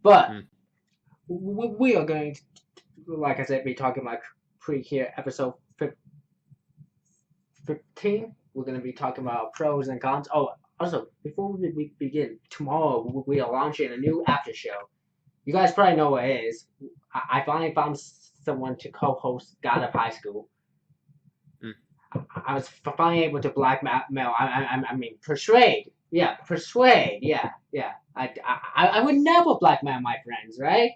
But Mm. we are going to, like I said, be talking about Precure episode 15. We're going to be talking about pros and cons. Oh, also, before we begin, tomorrow we are launching a new after show. You guys probably know what it is. I finally found someone to co-host God of High School. Mm. I was finally able to blackmail. I mean, persuade. Yeah, persuade. Yeah, yeah. I would never blackmail my friends, right?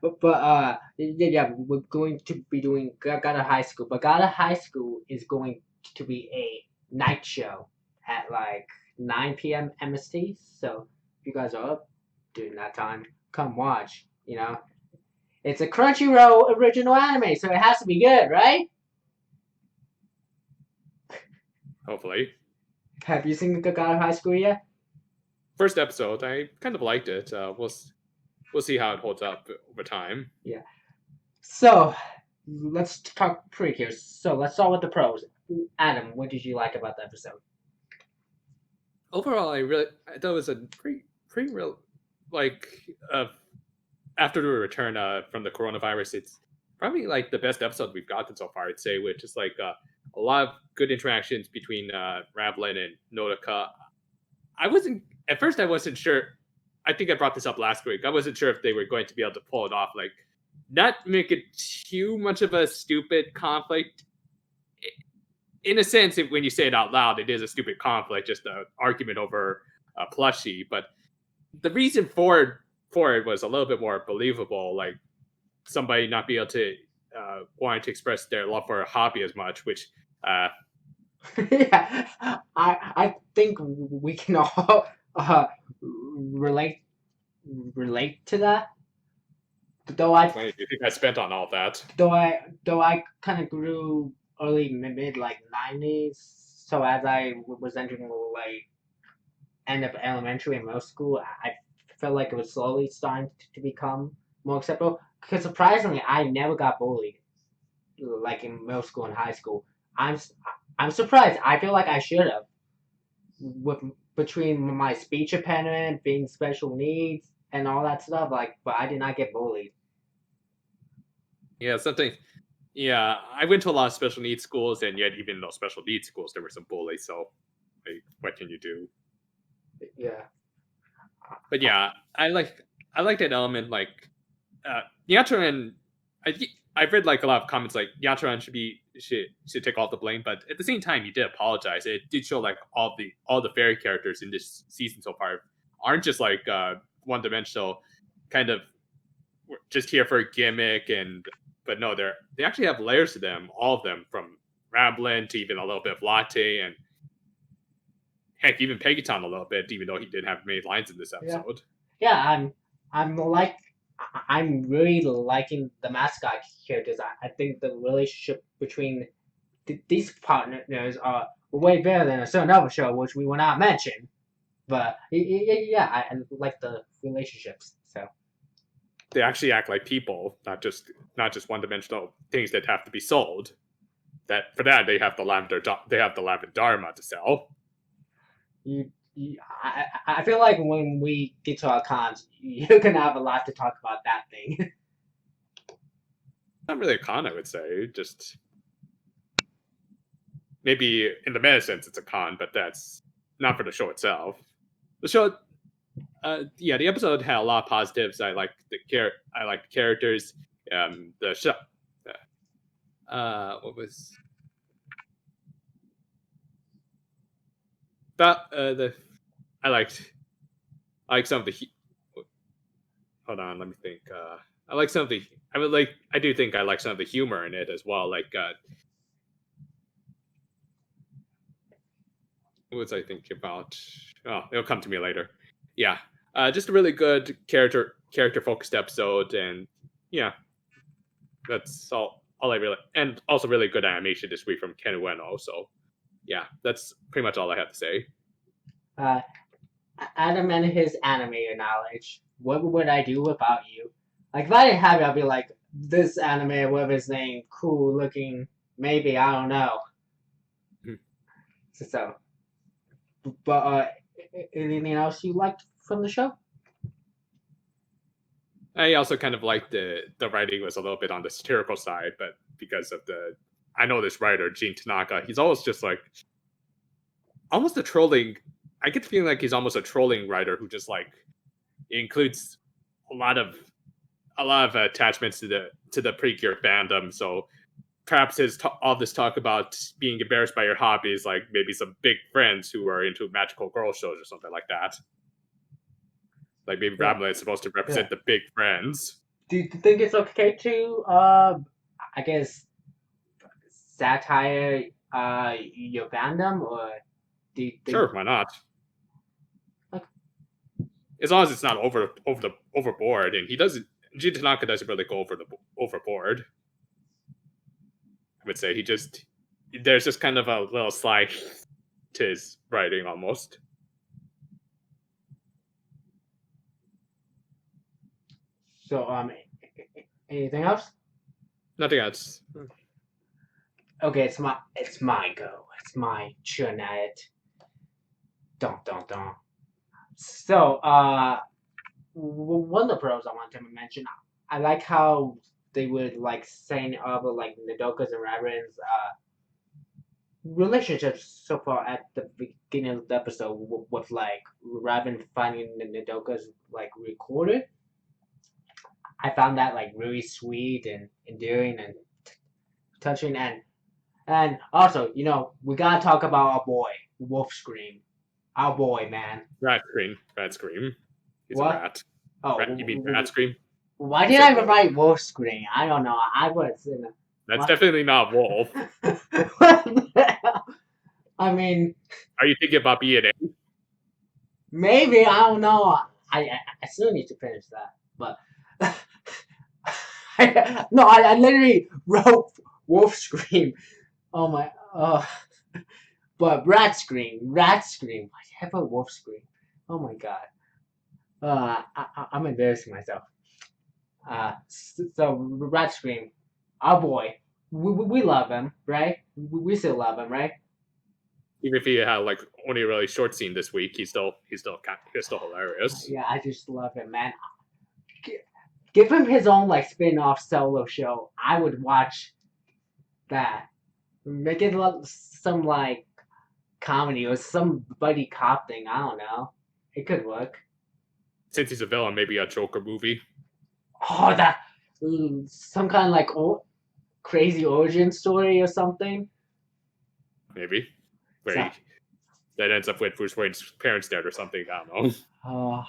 But yeah, we're going to be doing Gotta High School, but Gotta High School is going to be a night show at like 9 p.m. MST. So if you guys are up during that time, come watch. It's a Crunchyroll original anime, so it has to be good, right? Hopefully. Have you seen Gotta High School yet? First episode, I kind of liked it. We'll see how it holds up over time. Yeah. So let's talk pre-here. So let's start with the pros. Adam, what did you like about the episode? Overall, I thought it was a pretty real like uh, after the return from the coronavirus. It's probably like the best episode we've gotten so far. I'd say, with just like a lot of good interactions between Ravlin and Nodoka. I wasn't at first. I wasn't sure. I think I brought this up last week. I wasn't sure if they were going to be able to pull it off. Like, not make it too much of a stupid conflict. In a sense, when you say it out loud, it is a stupid conflict, just an argument over a plushie. But the reason for it was a little bit more believable. Like, somebody not be able to wanting to express their love for a hobby as much, which Yeah, I think we can all relate to that. Though I money do you think I spent on all that? though I kind of grew early mid like 90s. So as I was entering like end of elementary and middle school, I felt like it was slowly starting to become more acceptable. Because surprisingly, I never got bullied like in middle school and high school. I'm I'm surprised. I feel like I should have. With between my speech impediment, being special needs, and all that stuff. Like, but I did not get bullied. Yeah, something. Yeah, I went to a lot of special needs schools, and yet even those special needs schools, there were some bullies. So, like, what can you do? Yeah. But yeah, I like that element. Like, Yatran, I I've read like a lot of comments like Yatran should take all the blame, but at the same time, he did apologize. It did show like all the fairy characters in this season so far aren't just like one dimensional, kind of just here for a gimmick, and but no, they actually have layers to them, all of them, from Rablin to even a little bit of Latte, and heck, even Pegaton a little bit, even though he didn't have many lines in this Yeah. episode. Yeah. I'm like I'm really liking the mascot characters. I think the relationship between these partners are way better than a certain other show, which we will not mention. But yeah, I like the relationships. So They actually act like people, not just one dimensional things that have to be sold. That for that they have the lavender dharma to sell. I feel like when we get to our cons, you're gonna have a lot to talk about that thing. Not really a con, I would say. Just maybe in the meta sense, it's a con, but that's not for the show itself. The show, yeah, the episode had a lot of positives. I like the characters. The show, what was that? The I like some of the. Hold on, let me think. I like some of the. I do think I like some of the humor in it as well. Like, what was I thinking about? Oh, it'll come to me later. Yeah, just a really good character focused episode, and yeah, that's all I really, and also really good animation this week from Ken Ueno. So yeah, that's pretty much all I have to say. Uh, Adam and his animator knowledge. What would I do without you? Like if I didn't have it, I'd be like this animator, whatever his name, cool looking. Maybe I don't know. Hmm. So but Anything else you liked from the show? I also kind of liked the writing was a little bit on the satirical side, but because of the I know this writer Gene Tanaka, he's always just like almost a trolling. I get the feeling like he's almost a trolling writer who just like includes a lot of attachments to the Precure fandom. So perhaps all this talk about being embarrassed by your hobbies, like maybe some big friends who are into magical girl shows or something like that. Like maybe Yeah, Ramla is supposed to yeah. represent the big friends. Do you think it's okay to, I guess, satire your fandom, or do you think Sure, why not? like As long as it's not overboard, and he doesn't. G Tanaka doesn't really go overboard. I would say he just there's just kind of a little slide to his writing almost. so? Anything else? Nothing else. Okay, it's my go. It's my churn at it. Don't. So, one of the pros I want to mention, I like how they would like setting up like Nadokas and Raven's relationships so far at the beginning of the episode with like Raven finding the Nadokas like recorded. I found that like really sweet and endearing and touching, and also, we gotta talk about our boy Wolf Scream, our boy, man. Rat Scream. Rat Scream. He's a What? rat. Oh, Rat, you mean Rat Scream? why You did I said even Wolf. write Wolf Scream? I don't know. I was in a That's what? definitely not Wolf. What the hell? I mean, Are you thinking about being a? maybe I don't know. I still need to finish that, but no, I literally wrote Wolf Scream. Oh my, but Rat Scream. I have a Wolf Scream. Oh my god. I'm embarrassing myself. So Rat Scream, our boy. We love him, right? We still love him, right? Even if he had like only a really short scene this week, he's still hilarious. Yeah, I just love him, man. Give him his own like spin-off solo show. I would watch that. Make it some like comedy or some buddy cop thing. I don't know. It could work. Since he's a villain, maybe a Joker movie. Oh, that some kind of like crazy origin story or something. Maybe where So, that ends up with Bruce Wayne's parents dead or something. I don't know. uh,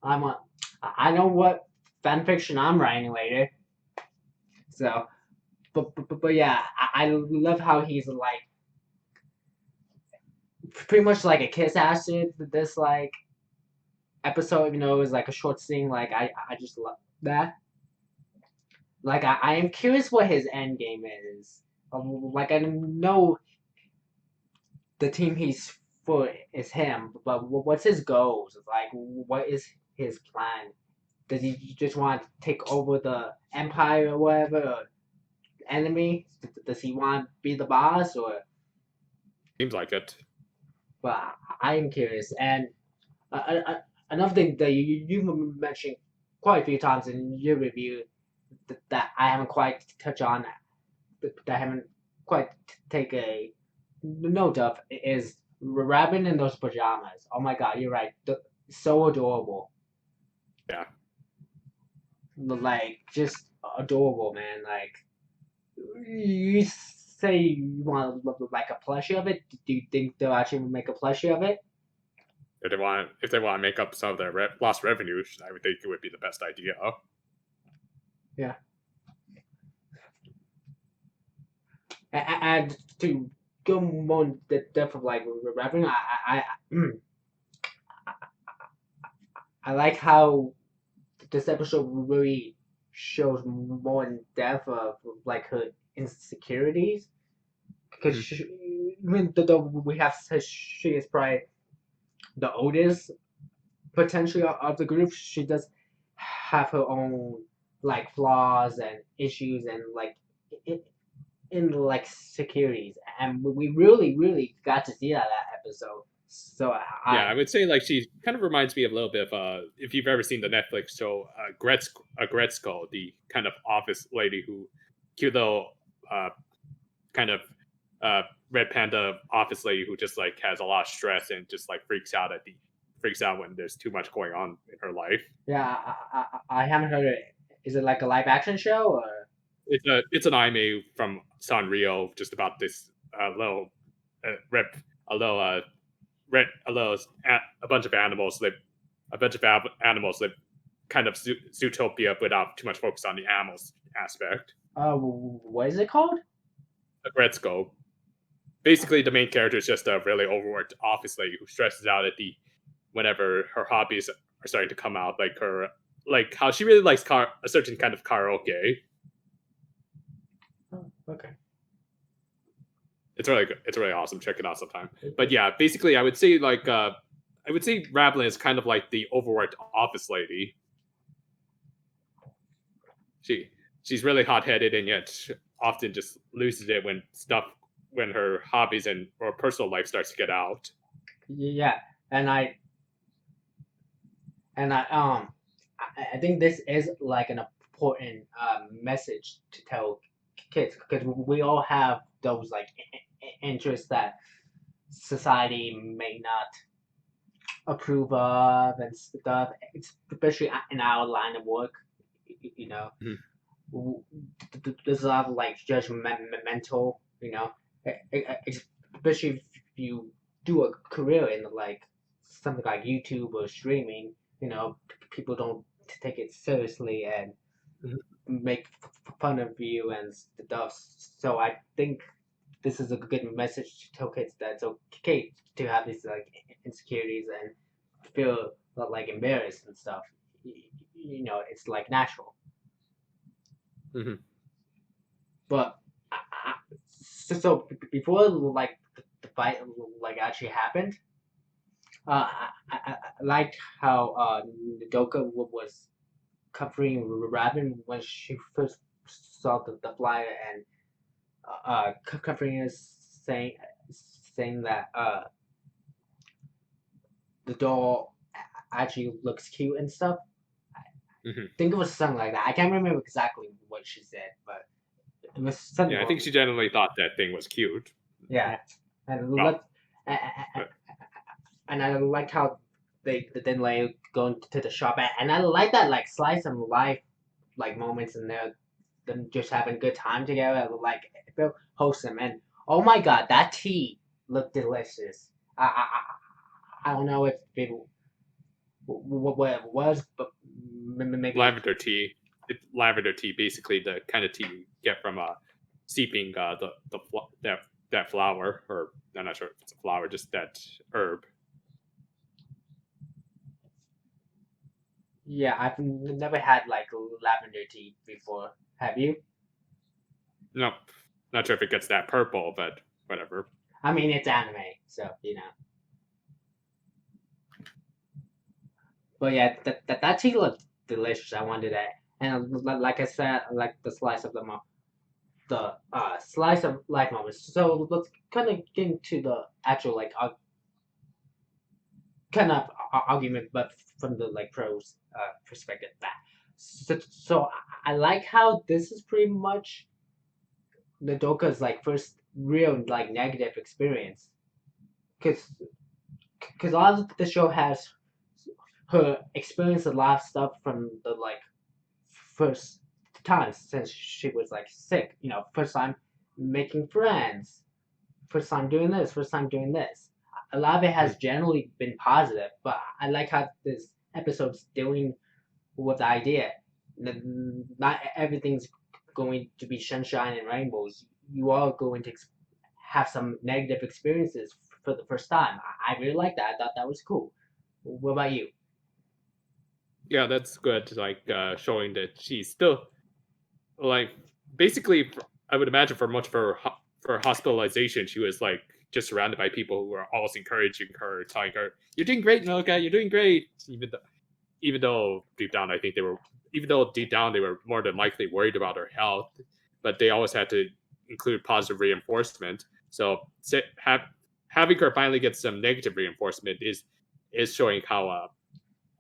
I'm a, I know what fan fiction I'm writing later. So, but yeah, I love how he's like pretty much like a kiss acid. This like episode, even though it was like a short scene, like I just love that. Like I am curious what his end game is. Like I know the team he's for is him, but what's his goals? Like what is his plan? Does he just want to take over the empire or whatever, or enemy? Does he want to be the boss, or? Seems like it. But I am curious, and another thing that you mentioned quite a few times in your review that I haven't quite touched on, that I haven't quite take a note of is Rabbit in those pajamas. Oh my god, you're right. So adorable. Yeah. Like just adorable, man. Like you say you want like a plushie of it. Do you think they'll actually make a plushie of it? If they want to make up some of their lost revenue, I would think it would be the best idea. Yeah. And to go more in the depth of like revenue, I like how this episode really shows more in depth of like her insecurities because Mhm. even though we have said she is probably the oldest potentially of the group, she does have her own like flaws and issues and like in like securities, and we really got to see that episode. So Yeah, I I would say like she kind of reminds me of a little bit of if you've ever seen the Netflix show Gretzko, the kind of office lady who cute little uh kind of red panda office lady who just like has a lot of stress and just like freaks out when there's too much going on in her life. yeah I haven't heard it. Is it like a live action show or? It's an anime from Sanrio just about this little red a little a little a bunch of animals live a bunch of animals live kind of zootopia without too much focus on the animals aspect. What is it called? A Red Skull. Basically, the main character is just a really overworked office lady who stresses out at the whenever her hobbies are starting to come out, like how she really likes a certain kind of karaoke. Oh, okay. It's really good. It's really awesome. Check it out sometime. But yeah, basically, I would say Ravlin is kind of like the overworked office lady. She she's really hot headed and yet often just loses it when her hobbies and or personal life starts to get out. Yeah, and I think this is like an important message to tell kids because we all have those like interests that society may not approve of and stuff, especially in our line of work. You know, Mhm. there's a lot of like judgmental. You know, especially if you do a career in like something like YouTube or streaming. You know, people don't take it seriously and make fun of you and stuff. So I think this is a good message to tell kids that it's okay to have these like insecurities and feel like embarrassed and stuff. You know, it's like natural. Mhm. But so before like the fight like actually happened, I liked how Nadoka was covering Robin when she first saw the flyer and covering us saying that the doll actually looks cute and stuff. I Mhm. think it was something like that. I can't remember exactly what she said, but it was something. Yeah, I think she generally thought that thing was cute. Yeah, and Well, let and I like how they then like going to the shop and I like that like slice of life like moments in there, them just having good time together. Like it felt wholesome and oh my god, that tea looked delicious. I don't know if it what it was, but maybe lavender tea. Lavender tea, basically the kind of tea you get from steeping that flower, or I'm not sure if it's a flower, just that herb. yeah. I've never had like lavender tea before. Have you? No, not sure if it gets that purple, but whatever. I mean, it's anime, so you know. But yeah, that tea looked delicious. I wanted that, and like I said, I like the slice of the slice of life moments. So let's kind of get into the actual like kind of argument, but from the like pros perspective. That so I like how this is pretty much Nadoka's like first real like negative experience, because a lot of the show has her experience a lot of stuff from the like first time since she was like sick. You know, first time making friends, first time doing this, first time doing this. A lot of it has Mhm. generally been positive, but I like how this episode's dealing with the idea that not everything's going to be sunshine and rainbows. You are going to have some negative experiences for the first time. I really like that. I thought that was cool. What about you? Yeah, that's good. Like showing that she's still like basically. I would imagine for much of for hospitalization, she was like just surrounded by people who were always encouraging her, telling her, "You're doing great, Noka. You're doing great." Even though deep down, I think even though deep down they were more than likely worried about her health, but they always had to include positive reinforcement. So have having her finally get some negative reinforcement is showing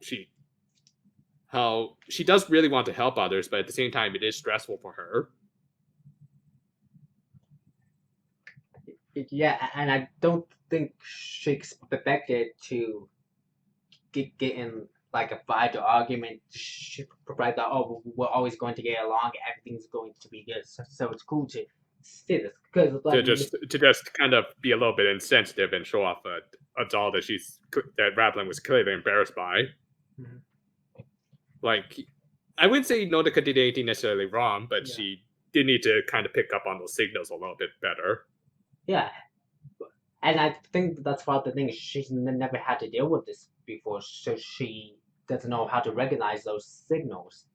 she how she does really want to help others, but at the same time, it is stressful for her. Yeah, and I don't think she expected to get in like a fight or argument. She provide that, oh, we're always going to get along, everything's going to be good. So it's cool to see this because like To just kind of be a little bit insensitive and show off a doll that that Raveling was clearly embarrassed by. Mhm. Like, I wouldn't say Nodoka did anything necessarily wrong, but Yeah, she did need to kind of pick up on those signals a little bit better. yeah, and I think that's part of the thing. She's never had to deal with this before, so she doesn't know how to recognize those signals.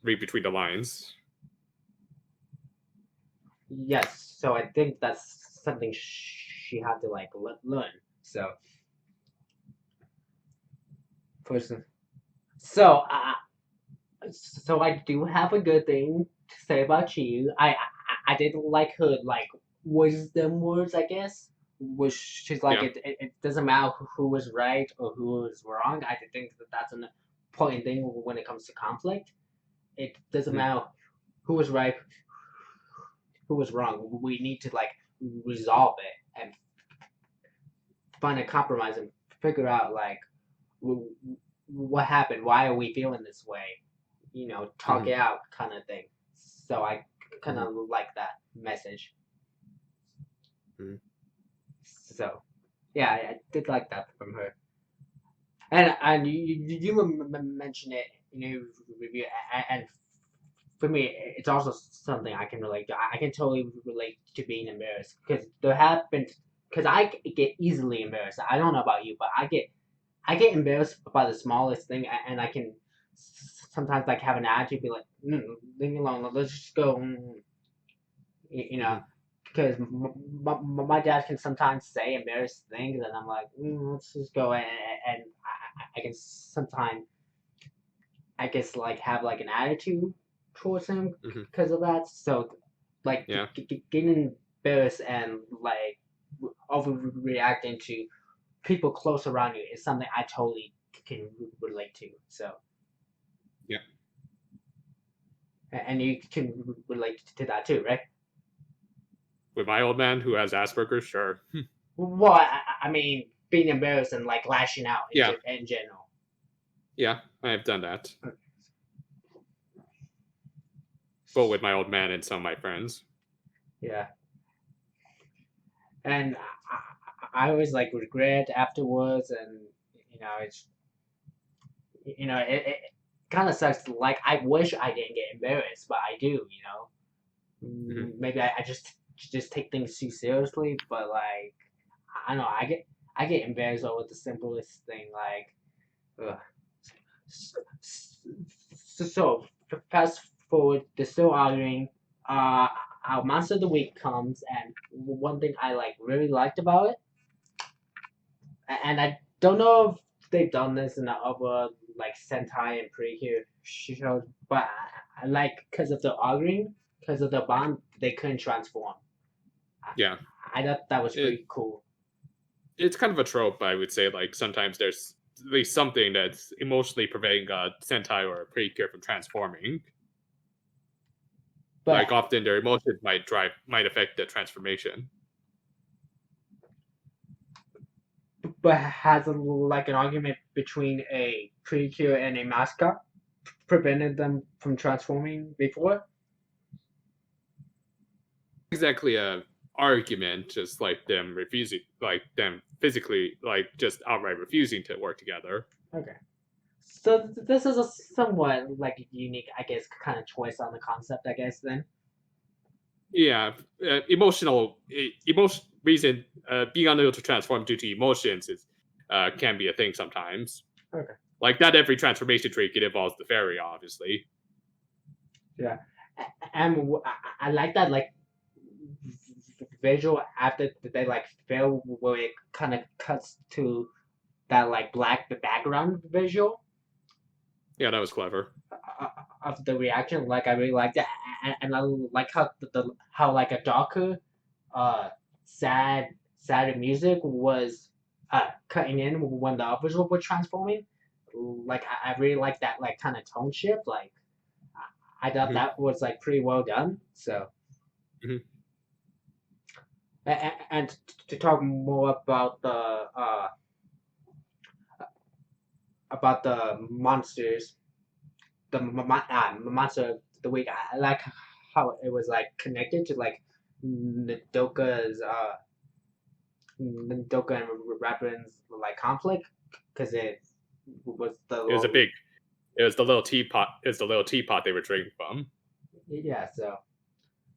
Read between the lines. Yes, so I think that's something she had to like learn. So person, so so I do have a good thing to say about you. I didn't like her like wisdom words, I guess. Which she's like Yeah. it doesn't matter who was right or who was wrong. I think that that's an important thing when it comes to conflict. It doesn't Mhm. matter who was right, who was wrong. We need to like resolve it and find a compromise and figure out like what happened, why are we feeling this way, talk Mhm. it out kind of thing. So I kind Mhm. of like that message. Mhm. So yeah, I did like that from her. And you mentioned it in your review, and for me, it's also something I can relate to. I can totally relate to being embarrassed because there have been because I get easily embarrassed. I don't know about you, but I get embarrassed by the smallest thing, and I can sometimes like have an attitude, be like, leave me alone. Let's just go. You know, Mhm. because my dad can sometimes say embarrassing things, and I'm like, let's just go. And I can sometimes, I guess, like have like an attitude towards him Mhm. because of that. So, like, Yeah. getting embarrassed and like overreacting to people close around you is something I totally can relate to. So, Yeah. and you can relate to that too, right? With my old man who has Asperger's, sure. Well, I mean, being embarrassed and like lashing out Yeah. in general. Yeah. I have done that, both with my old man and some of my friends. Yeah, and I always like regret afterwards, and it's it kind of sucks. Like I wish I didn't get embarrassed, but I do. Mhm. Maybe I just take things too seriously, but like I don't know. I get embarrassed over the simplest thing, like. Ugh. So fast forward, they're still arguing. Uh, our monster of the week comes, and one thing I like really liked about it, and I don't know if they've done this in the other like Sentai and Precure shows, but I like because of the arguing, because of the bond, they couldn't transform. Yeah. I thought that was It pretty cool. it's kind of a trope, I would say. Like sometimes there's at least something that's emotionally preventing a Sentai or a Precure from transforming. But Like often their emotions might affect the transformation. has like an argument between a Precure and a mascot prevented them from transforming before. Exactly a argument, just like them physically, like just outright refusing to work together. Okay. So this is a somewhat like unique, I guess, kind of choice on the concept, I guess. Then. Yeah, emotion reason being unable to transform due to emotions is can be a thing sometimes. Okay. Like not every transformation trait it involves the fairy, obviously. Yeah. And I like that like visual after they like fail where it kind of cuts to that like black background visual Yeah, that was clever. of the reaction. Like I really like that, and I like how how like a darker uh sad sad music was cutting in when the others were transforming. Like I really like that like kind of tone shift. Like I thought Mhm, that was like pretty well done. So mhm. and to talk more about the monsters, the monster of the week. I like how it was like connected to like Nadoka's Nadoka and Rapin's like conflict because it was the It was a little big. It was the little teapot. It was the little teapot they were drinking from. yeah. So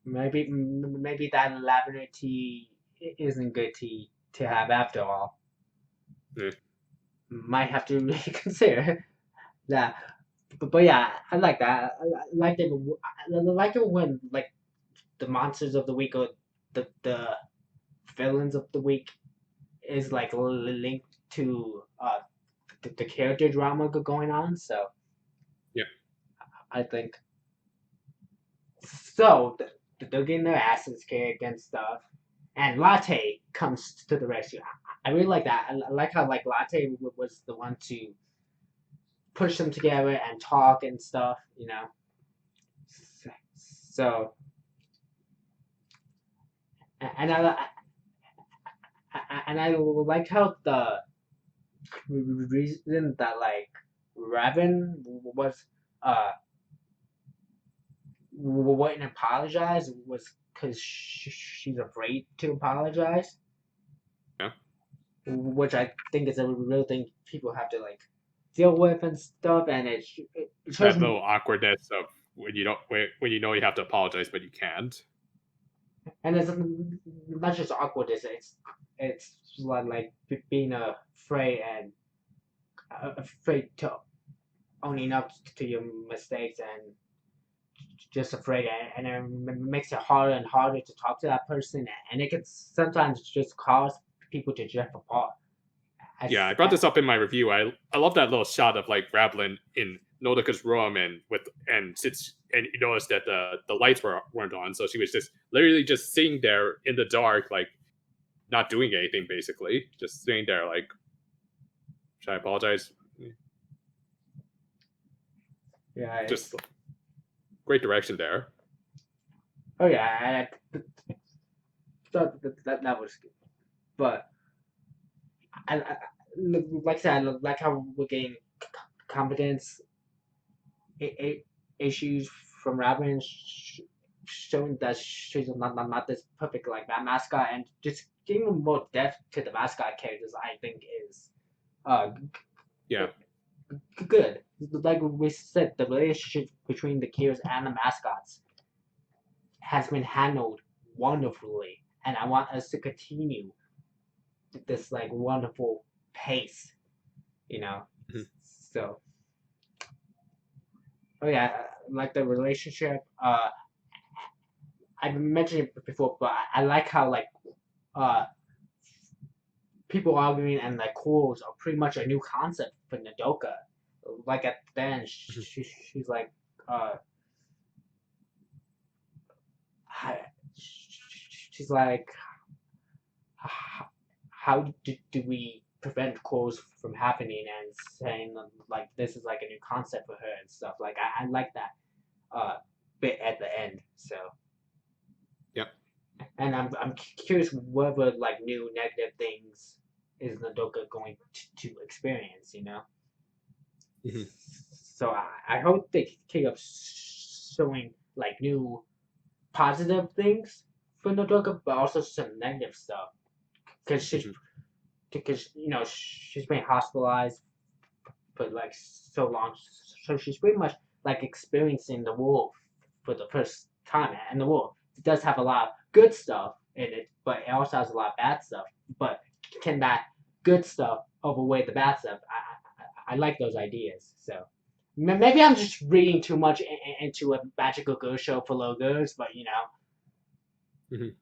maybe that lavender tea isn't good tea to have after all. Mm. Might have to reconsider that. But yeah, I like that. I like it. I like it when like the monsters of the week or the villains of the week is like linked to the character drama going on. So Yeah. I think so. They're getting their asses kicked and stuff. And Latte comes to the rescue. I really like that. I like how like Latte was the one to push them together and talk and stuff. You know. So and I like how the reason that like Raven was uh wouldn't apologize was because she's afraid to apologize, Yeah. which I think is a real thing people have to like deal with and stuff, and it shows That little awkwardness of when you don't when you know you have to apologize but you can't. and it's not just awkward, it's like being afraid and afraid to owning up to your mistakes and just afraid and it makes it harder and harder to talk to that person and it can sometimes just cause people to drift apart Yeah, as, I brought this up in my review. I love that little shot of like Rablin in Nodika's room and with and sits and you notice that the lights weren't on, so she was just literally just sitting there in the dark, like not doing anything, basically, just sitting there like, should I apologize? yeah Just great direction there. oh yeah that was good but I like I said I like how we're getting confidence issues from Robin showing that she's not this perfect like that mascot and just giving more depth to the mascot characters I think is uh Yeah. good. Like we said, the relationship between the Kiers and the mascots has been handled wonderfully, and I want us to continue this like wonderful pace. You know, Mhm. so oh yeah, like the relationship. I mentioned it before, but I like how like uh people arguing and like quarrels are pretty much a new concept for Nadoka. Like at the end, she's like uh she's like how do we prevent calls from happening and saying like this is like a new concept for her and stuff like I like that uh bit at the end so Yep. and I'm curious whether like new negative things is Nadoka going to experience you know Mhm. so I hope they keep up showing like new positive things for Nadoka but also some negative stuff because Mhm. you know she's been hospitalized for like so long, so she's pretty much like experiencing the war for the first time, and the war does have a lot of good stuff in it, but it also has a lot of bad stuff. But can that good stuff overweigh the bad stuff? I like those ideas. So maybe I'm just reading too much into a magical girl show for little girls, but you know, Mhm.